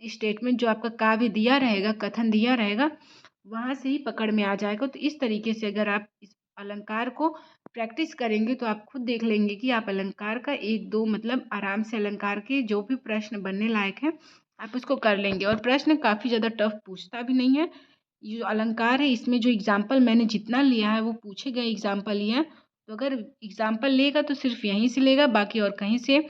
स्टेटमेंट जो आपका काव्य दिया रहेगा, कथन दिया रहेगा, वहाँ से ही पकड़ में आ जाएगा। तो इस तरीके से अगर आप इस अलंकार को प्रैक्टिस करेंगे तो आप खुद देख लेंगे कि आप अलंकार का 1-2 मतलब आराम से अलंकार के जो भी प्रश्न बनने लायक हैं आप उसको कर लेंगे। और प्रश्न काफ़ी ज़्यादा टफ पूछता भी नहीं है। ये जो अलंकार है इसमें जो एग्जाम्पल मैंने जितना लिया है वो पूछे गए एग्जाम्पल ही हैं। तो अगर एग्जाम्पल लेगा तो सिर्फ यहीं से लेगा, बाकी और कहीं से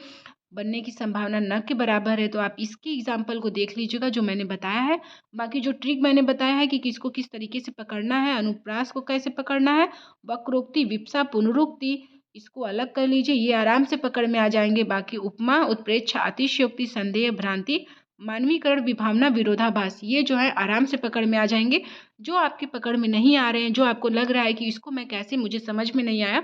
बनने की संभावना न के बराबर है। तो आप इसकी एग्जाम्पल को देख लीजिएगा जो मैंने बताया है। बाकी जो ट्रिक मैंने बताया है कि किसको किस तरीके से पकड़ना है, अनुप्रास को कैसे पकड़ना है, वक्रोक्ति, विप्सा, पुनरुक्ति, इसको अलग कर लीजिए, ये आराम से पकड़ में आ जाएंगे। बाकी उपमा, उत्प्रेक्षा, अतिशयोक्ति, संदेह, भ्रांति, मानवीकरण, विभावना, विरोधाभास, ये जो है आराम से पकड़ में आ जाएंगे। जो आपके पकड़ में नहीं आ रहे हैं, जो आपको लग रहा है कि इसको मैं कैसे, मुझे समझ में नहीं आया,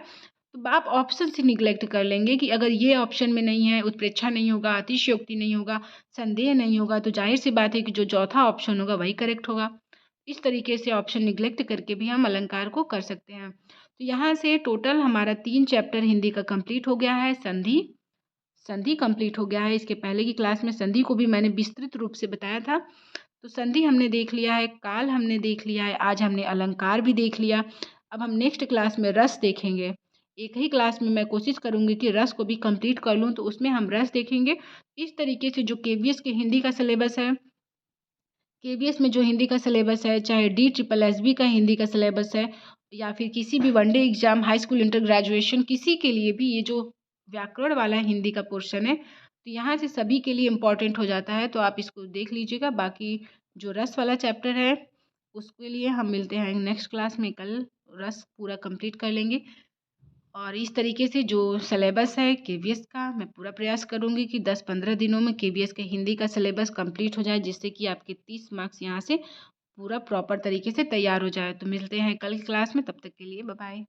तो आप ऑप्शन से निग्लेक्ट कर लेंगे कि अगर ये ऑप्शन में नहीं है, उत्प्रेक्षा नहीं होगा, अतिशयोक्ति नहीं होगा, संदेह नहीं होगा, तो जाहिर सी बात है कि जो चौथा ऑप्शन होगा वही करेक्ट होगा। इस तरीके से ऑप्शन निग्लेक्ट करके भी हम अलंकार को कर सकते हैं। तो यहाँ से टोटल हमारा 3 चैप्टर हिंदी का कंप्लीट हो गया है। संधि संधि कंप्लीट हो गया है। इसके पहले की क्लास में संधि को भी मैंने विस्तृत रूप से बताया था। तो संधि हमने देख लिया है, काल हमने देख लिया है, आज हमने अलंकार भी देख लिया। अब हम नेक्स्ट क्लास में रस देखेंगे। एक ही क्लास में मैं कोशिश करूँगी कि रस को भी कंप्लीट कर लूँ, तो उसमें हम रस देखेंगे। इस तरीके से जो केवीएस के हिंदी का सिलेबस है, केवीएस में जो हिंदी का सिलेबस है, चाहे DSSB का हिंदी का सिलेबस है, या फिर किसी भी one day exam, high school, inter, graduation, किसी के लिए भी ये जो व्याकरण वाला हिंदी का पोर्शन है, तो यहाँ से सभी के लिए इम्पॉर्टेंट हो जाता है। तो आप इसको देख लीजिएगा। बाकी जो रस वाला चैप्टर है उसके लिए हम मिलते हैं नेक्स्ट क्लास में। कल रस पूरा कंप्लीट कर लेंगे। और इस तरीके से जो सिलेबस है केवीएस का, मैं पूरा प्रयास करूँगी कि 10-15 दिनों में केवीएस के हिंदी का सिलेबस कंप्लीट हो जाए, जिससे कि आपके 30 मार्क्स यहाँ से पूरा प्रॉपर तरीके से तैयार हो जाए। तो मिलते हैं कल की क्लास में, तब तक के लिए बाय बाय।